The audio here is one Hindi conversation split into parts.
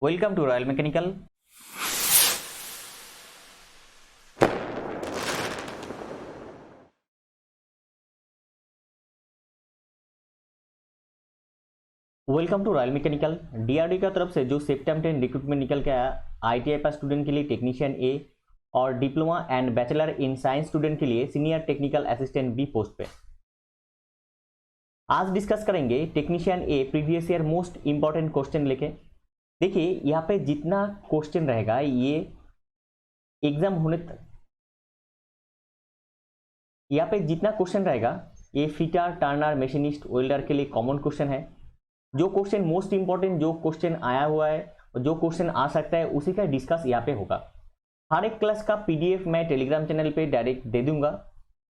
Welcome to Royal Mechanical. Welcome to Royal Mechanical. DRD का तरफ से जो सेप्टेम्बर 10 रिक्रूटमेंट निकल के आया आईटीआई पास स्टूडेंट के लिए टेक्नीशियन ए और diploma and bachelor in science student के लिए senior technical assistant B post पे आज डिस्कस करेंगे technician A previous year most important question लेके। देखिए यहाँ पे जितना क्वेश्चन रहेगा ये एग्जाम होने तक, यहाँ पे जितना क्वेश्चन रहेगा ये फिटर टर्नर मशीनिस्ट वेल्डर के लिए कॉमन क्वेश्चन है। जो क्वेश्चन मोस्ट इंपॉर्टेंट जो क्वेश्चन आया हुआ है और जो क्वेश्चन आ सकता है उसी का डिस्कस यहाँ पे होगा। हर एक क्लास का पीडीएफ मैं टेलीग्राम चैनल पे डायरेक्ट दे दूंगा।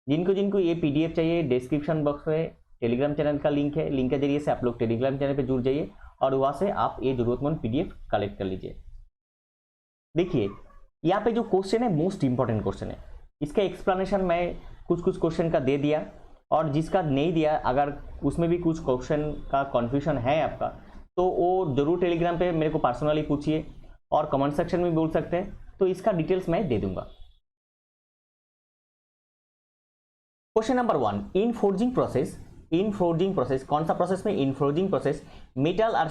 जिनको जिनको ये पीडीएफ चाहिए डिस्क्रिप्शन बॉक्स में टेलीग्राम चैनल का लिंक है, लिंक के जरिए से आप लोग टेलीग्राम चैनल पे जुड़ जाइए और वहां से आप ये जरूरतमंद पीडीएफ कलेक्ट कर लीजिए। देखिए यहाँ पे जो क्वेश्चन है मोस्ट इंपॉर्टेंट क्वेश्चन है, इसका एक्सप्लेनेशन मैं कुछ क्वेश्चन का दे दिया और जिसका नहीं दिया अगर उसमें भी कुछ क्वेश्चन का कंफ्यूजन है आपका तो वो जरूर टेलीग्राम पे मेरे को पर्सनली पूछिए और कमेंट सेक्शन में बोल सकते हैं, तो इसका डिटेल्स मैं दे दूंगा। Question number 1, in forging process कौन सा प्रोसेस में? In forging process metal are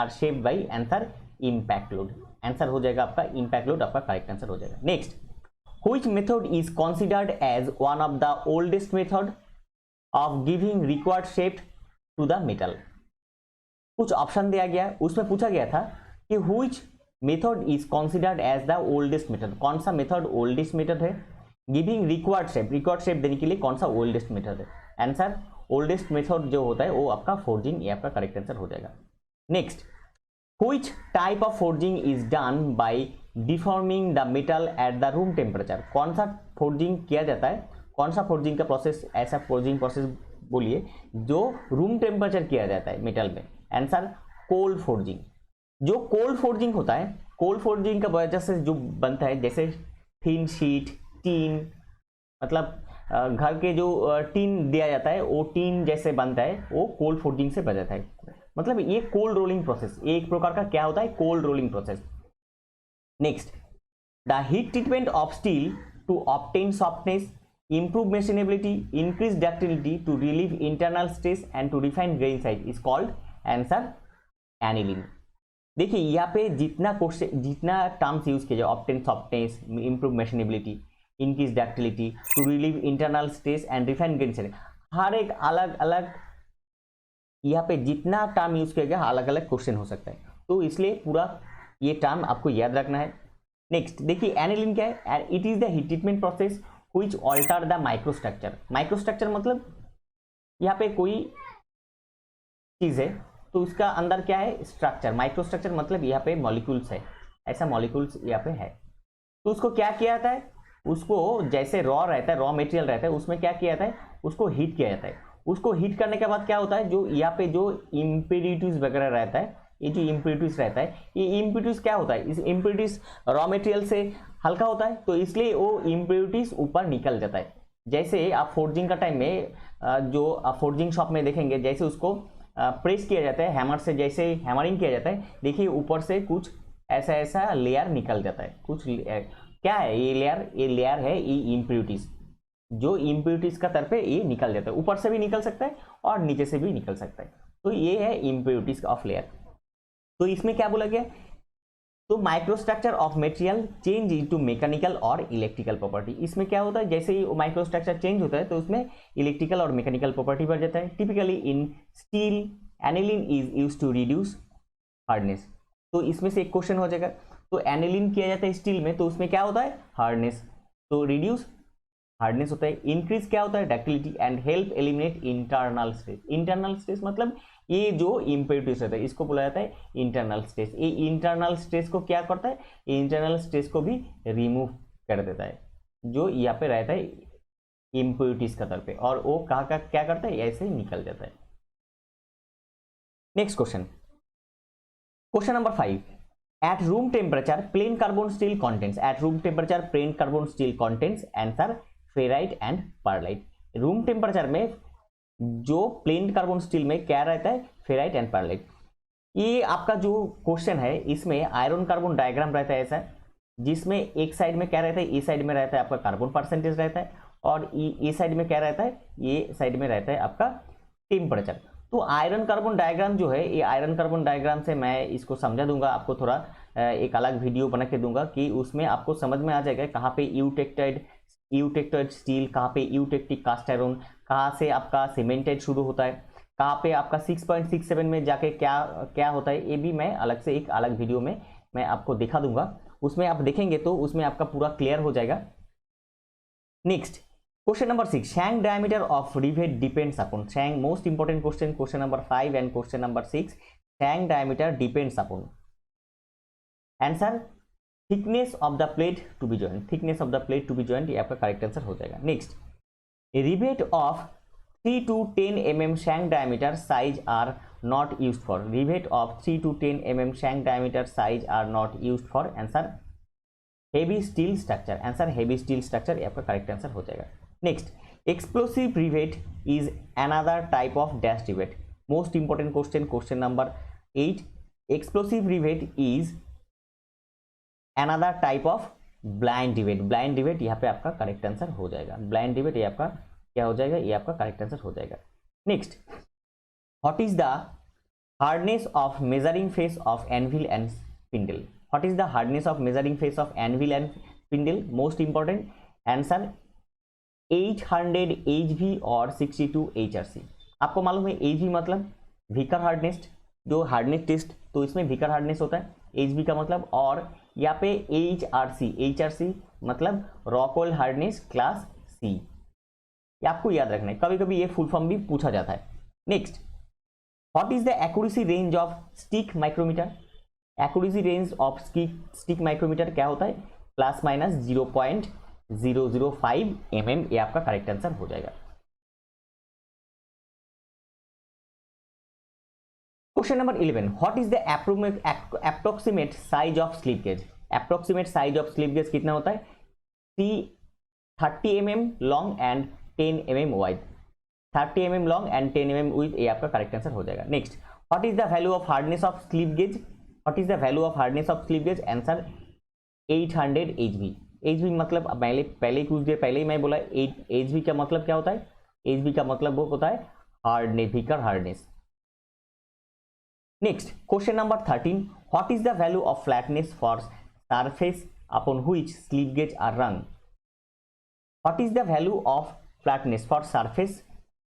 shaped by answer impact load. Answer हो जाएगा आपका इम्पैक्ट लोड, आपका करेक्ट आंसर हो जाएगा। Next, which method is considered as one of the oldest method of giving required shape to the metal? कुछ ऑप्शन दिया गया, उसमें पूछा गया था कि which method is considered as the oldest method, कौन सा मेथड ओल्डेस्ट मेथड है गिविंग रिक्वायर्ड शेप देने के लिए, कौन सा ओल्डेस्ट मेथड है? आंसर ओल्डेस्ट मेथड जो होता है वो आपका फोर्जिंग, ये आपका करेक्ट आंसर हो जाएगा। Next, which type of forging is done by deforming the metal at the room temperature? कौन सा फोर्जिंग किया जाता है, कौन सा फोर्जिंग का प्रोसेस, ऐसा फोर्जिंग प्रोसेस बोलिए जो रूम टेम्परेचर किया जाता है मेटल में? Answer cold forging. जो कोल्ड फोर्जिंग होता है, कोल्ड फोर्जिंग का वजह से जो बनता है जैसे थिन शीट, टीन, मतलब घर के जो टीन दिया जाता है वो टीन जैसे बनता है, वो कोल्ड फोर्जिंग से बन जाता है। मतलब ये कोल्ड रोलिंग प्रोसेस एक प्रकार का क्या होता है, cold rolling process. Next, the heat treatment of steel to obtain softness, improve machinability, increase ductility, to relieve internal stress and to refine grain size is called answer annealing। देखिए यहाँ पे जितना क्वेश्चन जितना टर्म्स यूज किया जाए, obtain softness, improve machinability, increase ductility, to relieve internal stress and refine grain size, हर एक अलग अलग यहाँ पे जितना टर्म यूज किया गया अलग अलग क्वेश्चन हो सकता है, तो इसलिए पूरा ये टर्म आपको याद रखना है। नेक्स्ट देखिए एनिलिंग क्या है? It is the heat treatment process which alter the microstructure. Microstructure मतलब यहाँ पे कोई चीज है तो उसका अंदर क्या है, स्ट्रक्चर। माइक्रोस्ट्रक्चर मतलब यहाँ पे मॉलिक्यूल्स है, ऐसा मॉलिक्यूल्स यहाँ पे है, तो उसको क्या किया जाता है, उसको जैसे रॉ रहता है, रॉ मटेरियल रहता है, उसमें क्या किया जाता है, उसको हीट किया जाता है। उसको हीट करने के बाद क्या होता है, जो यहाँ पे जो इम्प्योरिटीज वगैरह रहता है, ये जो इम्प्योरिटीज रहता है, ये इम्प्योरिटीज क्या होता है, इस इम्प्योरिटीज रॉ मटेरियल से हल्का होता है, तो इसलिए वो इम्प्योरिटीज ऊपर निकल जाता है। जैसे आप फोर्जिंग का टाइम में जो आप फोर्जिंग शॉप में देखेंगे, जैसे उसको प्रेस किया जाता है हैमर से, जैसे हैमरिंग किया जाता है, देखिए ऊपर से कुछ ऐसा ऐसा लेयर निकल जाता है। कुछ क्या है ये लेयर? ये लेयर है ये इम्प्योरिटीज, जो इम्प्योरिटीज का तरफ ये निकल जाता है, ऊपर से भी निकल सकता है और नीचे से भी निकल सकता है, तो ये है इम्प्योरिटीज ऑफ लेयर। तो इसमें क्या बोला गया, तो microstructure of material change into mechanical और इलेक्ट्रिकल प्रॉपर्टी। इसमें क्या होता है, जैसे ही माइक्रोस्ट्रक्चर चेंज होता है तो उसमें इलेक्ट्रिकल और मैकेनिकल प्रॉपर्टी बढ़ जाता है। Typically in steel annealing is used to reduce hardness, तो इसमें से एक क्वेश्चन हो जाएगा। तो एनिलिन किया जाता है स्टील में, तो उसमें क्या होता है, हार्डनेस, तो रिड्यूस हार्डनेस होता है। इंक्रीज क्या होता है, ductility, and help eliminate internal stress. Internal stress मतलब ये जो इम्प्योरिटीज रहता है इसको बोला जाता है इंटरनल स्ट्रेस। ये इंटरनल स्ट्रेस को क्या करता है, इंटरनल स्ट्रेस को भी रिमूव कर देता है, जो यहाँ पे रहता है इम्प्योरिटीज का तरफ पे, और वो कहाँ का क्या करता है, ऐसे ही निकल जाता है। Next question, question number 5, at room temperature plane carbon steel contents, at room temperature plane carbon steel contents answer ferrite and perlite. Room temperature में जो प्लेन कार्बन स्टील में क्या रहता है, फेराइट एंड पर्लाइट। ये आपका जो क्वेश्चन है इसमें आयरन कार्बन डायग्राम रहता है ऐसा, जिसमें एक साइड में क्या रहता है, ए साइड में रहता है आपका कार्बन परसेंटेज रहता है, और ए साइड में क्या रहता है, ये साइड में रहता है आपका टेम्परेचर। तो आयरन कार्बन डायग्राम जो है, ये आयरन कार्बन डायग्राम से मैं इसको समझा दूंगा आपको, थोड़ा एक अलग वीडियो बना के दूंगा कि उसमें आपको समझ में आ जाएगा कहाँ पे यूटेक्टाइड स्टील, कहाँ पे यूटेक्टिक कास्ट आयरन, कहाँ से आपका सीमेंटेड शुरू होता है, कहाँ पे आपका 6.67 में जाके क्या क्या होता है, ये भी मैं अलग से एक अलग वीडियो में मैं आपको दिखा दूंगा। उसमें आप देखेंगे तो उसमें आपका पूरा क्लियर हो जाएगा। Next question number 6, shank diameter of rivet depends upon, shank most important question number 5 and question number 6, shank diameter depends upon, answer thickness of the plate to be joint, thickness of the plate to be joint, ये आपका करेक्ट आंसर हो जाएगा। Next, rivet of 3 to 10 mm shank diameter size are not used for, rivet of 3 to 10 mm shank diameter size are not used for, answer heavy steel structure, answer heavy steel structure, ये आपका करेक्ट आंसर हो जाएगा। Next, explosive rivet is another type of dash rivet, most important question number 8, explosive rivet is another type of blind rivet, blind rivet यहाँ पे आपका करेक्ट आंसर हो जाएगा, ब्लाइंड रिवेट ये आपका क्या हो जाएगा, ये आपका करेक्ट आंसर हो जाएगा। Next, what is the hardness of measuring face of anvil and spindle, what is the hardness of measuring face of anvil and spindle, most important answer 800 HV और 62 HRC। आपको मालूम है HV मतलब व्हीकर हार्डनेस, जो हार्डनेस टेस्ट, तो इसमें व्हीकर हार्डनेस होता है HV का मतलब, और यहाँ पे HRC मतलब रॉकवेल हार्डनेस क्लास C, ये आपको याद रखना है, कभी कभी ये फुल फॉर्म भी पूछा जाता है। Next, what is the accuracy range of stick micrometer, accuracy range of stick micrometer क्या होता है, ±0.005 mm, ये आपका करेक्ट आंसर हो जाएगा। Question number 11, what is the approximate size of slip gauge, approximate size of slip gauge कितना होता है, 30 mm long and 10 mm wide, 30 mm long and 10 mm width, ये आपका करेक्ट आंसर हो जाएगा। Next, what is the value of hardness of slip gauge, what is the value of hardness of slip gauge, answer 800 HV, HV मतलब पहले कुछ देर पहले ही मैं बोला HV का मतलब क्या होता है, HV का मतलब वो होता है hardness, weaker hardness. Next, question number 13, what is the value of flatness for surface upon which slip gauge are run, what is the value of flatness for surface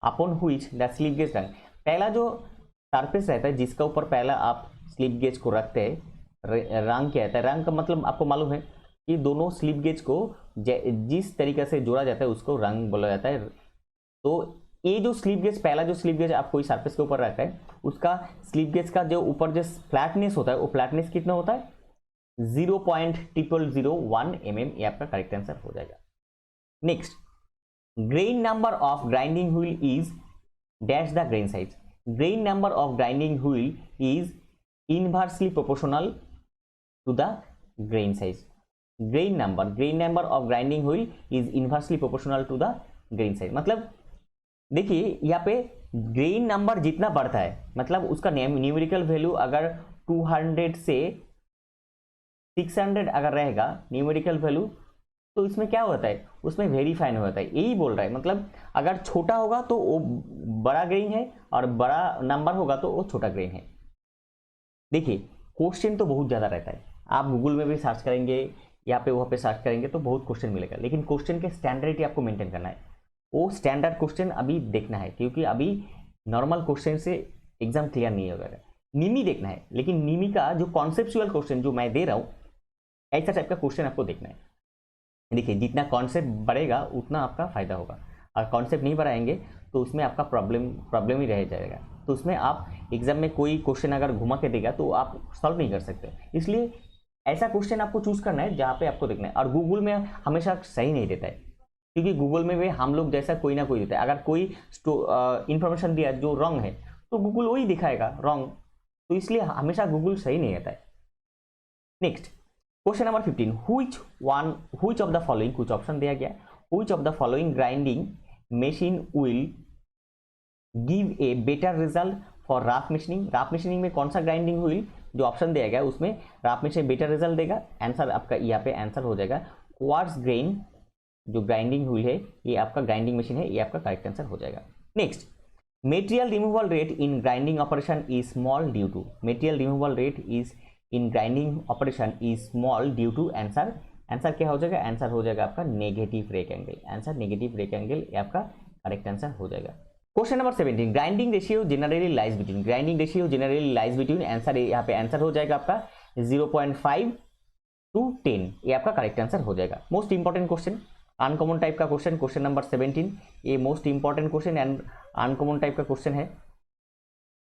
upon which the slip gauge run, पहला जो सरफेस रहता है जिसका ऊपर पहला आप स्लिप गेज को रखते हैं, रंग क्या रहता है, रंग का मतलब आपको मालूम है कि दोनों स्लिप गेज को जिस तरीके से जोड़ा जाता है उसको रंग बोला जाता है। तो ये जो स्लिप गेज, पहला जो स्लिप गेज आप कोई सरफेस के ऊपर रखते हैं, उसका स्लिप गेज का जो ऊपर जो फ्लैटनेस होता है, वो फ्लैटनेस कितना होता है, 0.0001 mm, ये आपका करेक्ट आंसर हो जाएगा। Next, grain number of grinding wheel is dash the grain size, grain number of grinding wheel is inversely proportional to the grain size, grain number of grinding wheel is inversely proportional to the grain size, मतलब देखिए यहाँ पे ग्रेन नंबर जितना बढ़ता है, मतलब उसका न्यूमेरिकल वैल्यू अगर 200 से 600 अगर रहेगा न्यूमेरिकल वैल्यू, तो इसमें क्या होता है, उसमें वेरीफाई नहीं होता है, यही बोल रहा है, मतलब अगर छोटा होगा तो वो बड़ा ग्रेन है और बड़ा नंबर होगा तो वो छोटा ग्रेन है। देखिए क्वेश्चन तो बहुत ज़्यादा रहता है, आप गूगल में भी सर्च करेंगे, यहाँ पे वहाँ पे सर्च करेंगे तो बहुत क्वेश्चन मिलेगा, लेकिन क्वेश्चन के स्टैंडर्डिटी आपको मेंटेन करना है, वो स्टैंडर्ड क्वेश्चन अभी देखना है, क्योंकि अभी नॉर्मल क्वेश्चन से एग्जाम क्लियर नहीं होगा, निमी देखना है, लेकिन निमी का जो कॉन्सेप्चुअल क्वेश्चन जो मैं दे रहा हूँ, ऐसा टाइप का क्वेश्चन आपको देखना है। देखिए जितना कॉन्सेप्ट बढ़ेगा उतना आपका फायदा होगा, और कॉन्सेप्ट नहीं बढ़ाएंगे तो उसमें आपका प्रॉब्लम ही रह जाएगा, तो उसमें आप एग्जाम में कोई क्वेश्चन अगर घुमा के देगा तो आप सॉल्व नहीं कर सकते। इसलिए ऐसा क्वेश्चन आपको चूज करना है जहाँ पे आपको देखना है, और गूगल में हमेशा सही नहीं देता है, क्योंकि गूगल में भी हम लोग जैसा कोई ना कोई देता है, अगर कोई इंफॉर्मेशन दिया जो रॉन्ग है तो गूगल वही दिखाएगा रॉन्ग, तो इसलिए हमेशा गूगल सही नहीं रहता है। Next, question number 15, which of the following, कुछ ऑप्शन दिया गया, which of the following grinding machine will give a better result for rough machining में कौन सा ग्राइंडिंग व्हील जो ऑप्शन दिया गया उसमें राफ मशीन बेटर रिजल्ट देगा। आंसर आपका यहाँ पे आंसर हो जाएगा क्वार्ट्ज ग्रेन जो ग्राइंडिंग व्हील है, ये आपका ग्राइंडिंग मशीन है, ये आपका करेक्ट आंसर हो जाएगा। Next, material removal rate in grinding operation is small due to, material removal rate is in grinding operation is small due to, answer क्या हो जाएगा, आंसर हो जाएगा आपका negative rake angle, answer negative rake angle, ये आपका करेक्ट आंसर हो जाएगा। Question number 17, grinding ratio generally lies between, grinding ratio generally lies between, answer यहाँ पे आंसर हो जाएगा आपका 0.5 to 10, ये आपका करेक्ट आंसर हो जाएगा। Most important question, uncommon type का क्वेश्चन, क्वेश्चन नंबर 17, ये most important question and uncommon type का क्वेश्चन है।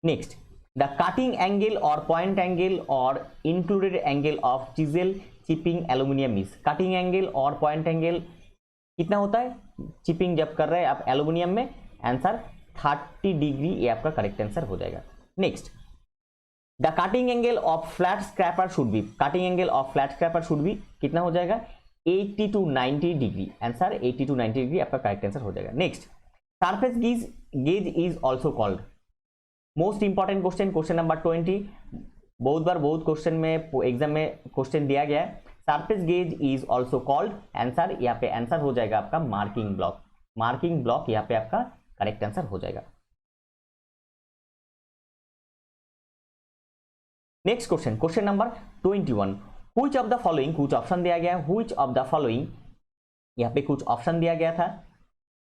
नेक्स्ट, द कटिंग एंगल और पॉइंट एंगल और included angle of chisel chipping aluminium is, cutting angle और पॉइंट एंगल कितना होता है चिपिंग जब कर रहे हैं आप एल्यूमिनियम में, आंसर 30 डिग्री, ये आपका करेक्ट आंसर हो जाएगा। Next, the cutting angle of flat scraper should be, cutting angle of flat scraper should be कितना हो जाएगा 80 to 90 degree, answer 80 to 90 degree आपका करेक्ट आंसर हो जाएगा। Next, surface gauge is also called, most important question, question number 20, बहुत बार बहुत क्वेश्चन में एग्जाम में क्वेश्चन दिया गया है, surface gauge is also called, answer यहाँ पे आंसर हो जाएगा आपका मार्किंग ब्लॉक, मार्किंग ब्लॉक यहाँ पे आपका करेक्ट आंसर हो जाएगा। Next question, question number 21, which of the following, कुछ ऑप्शन दिया गया है, व्हिच ऑफ द फॉलोइंग, यहाँ पे कुछ ऑप्शन दिया गया था,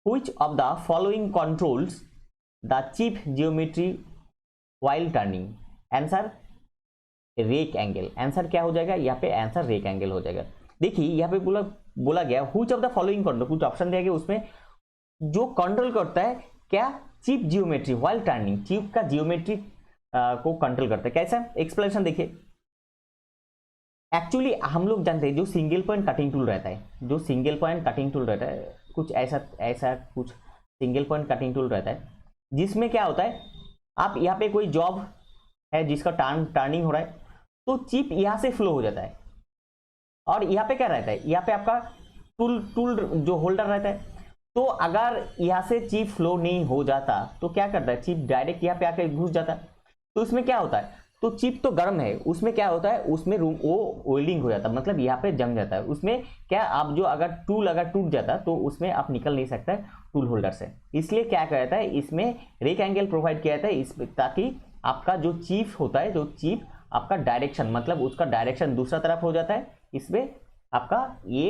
which of the following controls the chip geometry while turning, answer rake angle, answer क्या हो जाएगा यहाँ पे आंसर रेक एंगल हो जाएगा। देखिए यहाँ पे बोला गया which of the following control, कुछ ऑप्शन दिया गया उसमें जो कंट्रोल करता है क्या chip geometry while turning, chip का जियोमेट्री को कंट्रोल करता है, कैसा एक्सप्लेनेशन देखिए। एक्चुअली हम लोग जानते हैं जो सिंगल पॉइंट कटिंग टूल रहता है, जो सिंगल पॉइंट कटिंग टूल रहता है कुछ ऐसा कुछ सिंगल पॉइंट कटिंग टूल रहता है जिसमें क्या होता है, आप यहाँ पे कोई जॉब है जिसका टर्निंग हो रहा है तो चिप यहाँ से फ्लो हो जाता है और यहाँ पे क्या रहता है, यहाँ पे आपका टूल जो होल्डर रहता है, तो अगर यहाँ से चिप फ्लो नहीं हो जाता तो क्या करता है चिप डायरेक्ट यहाँ पे आके घुस जाता है, तो उसमें क्या होता है, तो चिप तो गर्म है, उसमें क्या होता है उसमें वो वेल्डिंग हो जाता है, मतलब यहाँ पे जम जाता है, उसमें क्या आप जो अगर टूल अगर टूट जाता तो उसमें आप निकल नहीं सकता टूल होल्डर से, इसलिए क्या कहता है इसमें रेक एंगल प्रोवाइड किया जाता है इसमें, ताकि आपका जो चिप होता है, जो चिप आपका डायरेक्शन मतलब उसका डायरेक्शन दूसरा तरफ हो जाता है, इसमें आपका ये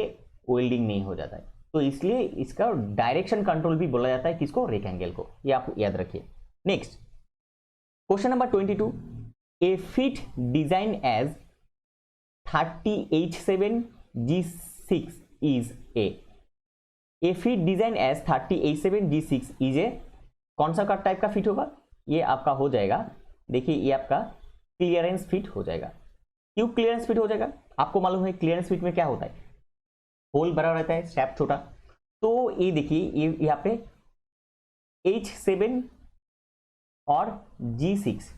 वेल्डिंग नहीं हो जाता है, तो इसलिए इसका डायरेक्शन कंट्रोल भी बोला जाता है किसको, रेक एंगल को, ये आप याद रखिए। Next, question number 22, a fit design as 30H7 G6 is a fit design as 30H7 G6 is a, कौन सा टाइप का फिट होगा, ये आपका हो जाएगा, देखिए ये आपका क्लियरेंस फिट हो जाएगा। क्यों क्लियरेंस फिट हो जाएगा, आपको मालूम है क्लियरेंस फिट में क्या होता है, होल बड़ा रहता है शैफ्ट छोटा, तो ये देखिए ये यहाँ पे H7 और G6,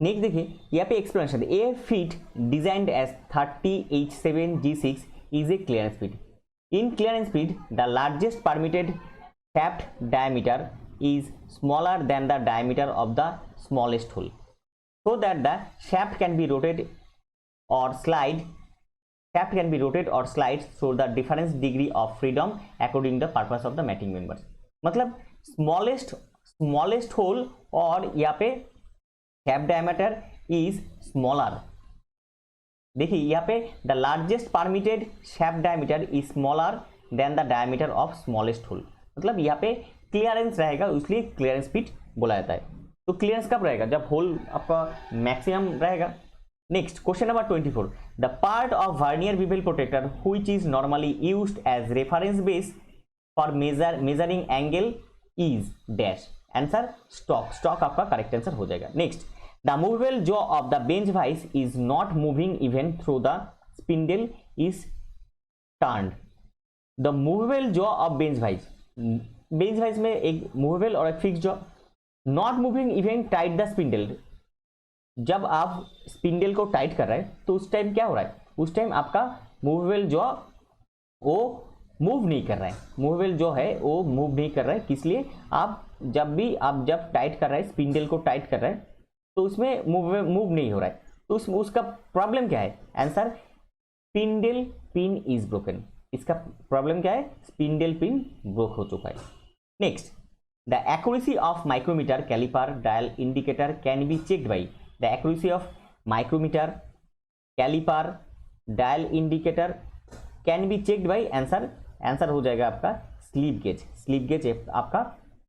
नेक्स्ट देखिए यहाँ पे explanation, a fit designed as 30H7 G6 is a clearance fit, in clearance fit the largest permitted shaft diameter is smaller than the diameter of the smallest hole, so that the shaft can be rotated or slide so the difference degree of freedom according the purpose of the mating members, मतलब smallest hole और यहाँ पे shaft diameter is smaller, देखिए यहाँ पे the largest permitted shaft diameter is smaller than the diameter of smallest hole, मतलब यहाँ पे क्लियरेंस रहेगा इसलिए क्लियरेंस फिट बोला जाता है। तो क्लियरेंस कब रहेगा, जब होल आपका मैक्सिमम रहेगा। Next question number 24, the part of vernier bevel protector which is normally used as reference base for measuring angle is dash, answer stock आपका करेक्ट आंसर हो जाएगा। Next, the movable jaw of the bench vice is not moving even through the spindle is turned, the movable jaw of bench vice में एक मूवेबल और एक fix jaw, not moving even tight the spindle, जब आप स्पिंडल को टाइट कर रहे हैं तो उस टाइम क्या हो रहा है, उस टाइम आपका मूवेबल जॉ वो मूव नहीं कर रहा है, मूवेबल जो है वो मूव नहीं कर रहा है। किस लिए, आप जब टाइट कर रहे हैं, स्पिंडल को टाइट कर रहे हैं तो उसमें मूव नहीं हो रहा है, तो उसका प्रॉब्लम क्या है, answer spindle pin is broken. इसका प्रॉब्लम क्या है, स्पिंडल पिन ब्रोक हो चुका है। Next, the accuracy of micrometer caliper dial indicator can be checked by, the accuracy of micrometer caliper dial indicator can be checked by, answer हो जाएगा आपका स्लिप गेज। स्लिप गेज आपका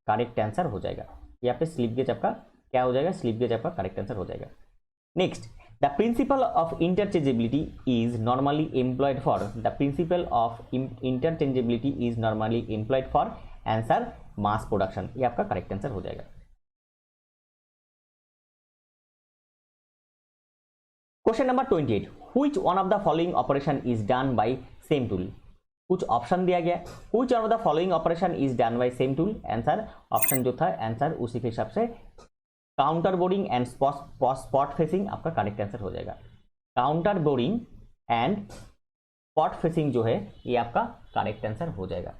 करेक्ट आंसर हो जाएगा, यहाँ पे स्लिप गेज आपका क्या हो जाएगा, स्लिप गेज आपका करेक्ट आंसर हो जाएगा। Next, the principle of interchangeability is normally employed for, the principle of interchangeability is normally employed for, answer mass production, ये आपका करेक्ट आंसर हो जाएगा। Question number 28, which one of the following operation is done by same tool. कुछ ऑप्शन दिया गया, which one of the following operation is done by same tool, answer option जो था आंसर उसी के हिसाब से counter boring and spot facing आपका करेक्ट आंसर हो जाएगा। Counter boring and spot facing जो है ये आपका करेक्ट आंसर हो जाएगा।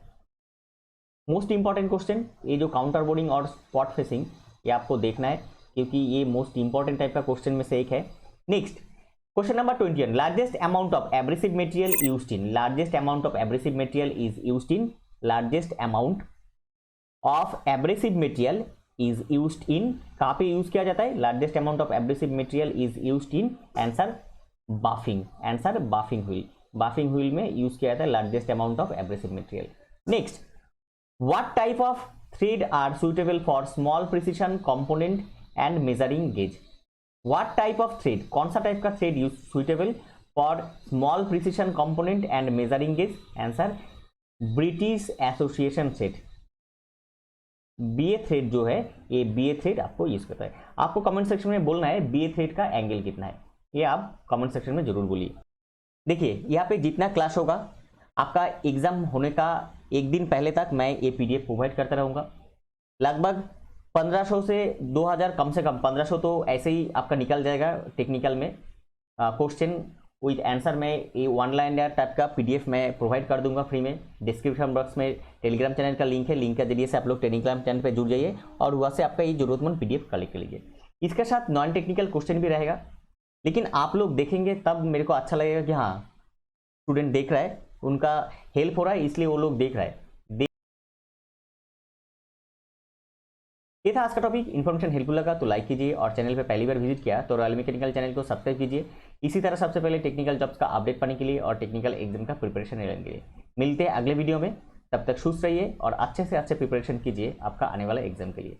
मोस्ट इंपॉर्टेंट क्वेश्चन, ये जो काउंटर बोरिंग और स्पॉट फेसिंग ये आपको देखना है क्योंकि ये मोस्ट इंपॉर्टेंट टाइप का क्वेश्चन में से एक है। Next, question number 21, largest amount of abrasive material used in, largest amount of abrasive material is used in, largest amount of abrasive material is used in, कहाँ पे यूज किया जाता है, largest amount of abrasive material is used in, answer buffing, answer buffing wheel, बाफिंग wheel में यूज किया जाता है largest amount of abrasive material. Next, what type of thread are suitable for small precision component and measuring gauge, what type of thread, कौन सा टाइप का thread use suitable for small precision component and measuring gauge, answer British association thread, BA thread जो है ये बीए थ्रेड आपको यूज करता है। आपको कमेंट सेक्शन में बोलना है बीए थ्रेड का एंगल कितना है, ये आप कमेंट सेक्शन में जरूर बोलिए। देखिए यहाँ पे जितना क्लास होगा आपका एग्जाम होने का एक दिन पहले तक मैं ये पीडीएफ प्रोवाइड करता रहूँगा। लगभग 1500 से 2000, कम से कम 1500 तो ऐसे ही आपका निकल जाएगा टेक्निकल में क्वेश्चन विद आंसर में। ये वन लाइनर टाइप का पीडीएफ मैं प्रोवाइड कर दूंगा फ्री में। डिस्क्रिप्शन बॉक्स में टेलीग्राम चैनल का लिंक है, लिंक के जरिए से आप लोग टेलीग्राम चैनल पे जुड़ जाइए और वहाँ से आपका ये जरूरतमंद पीडीएफ कलेक्ट कर लीजिए। इसके साथ नॉन टेक्निकल क्वेश्चन भी रहेगा, लेकिन आप लोग देखेंगे तब मेरे को अच्छा लगेगा कि हाँ स्टूडेंट देख रहा है, उनका हेल्प हो रहा है, इसलिए वो लोग देख रहा है। ये था आज का टॉपिक। इन्फॉर्मेशन हेल्पफुल लगा तो लाइक कीजिए और चैनल पे पहली बार विजिट किया तो रॉयल मैकेनिकल चैनल को सब्सक्राइब कीजिए। इसी तरह सबसे पहले टेक्निकल जॉब्स का अपडेट पाने के लिए और टेक्निकल एग्जाम का प्रिपरेशन लेने के लिए मिलते हैं अगले वीडियो में। तब तक खुश रहिए और अच्छे से अच्छे प्रिपरेशन कीजिए आपका आने वाला एग्जाम के लिए।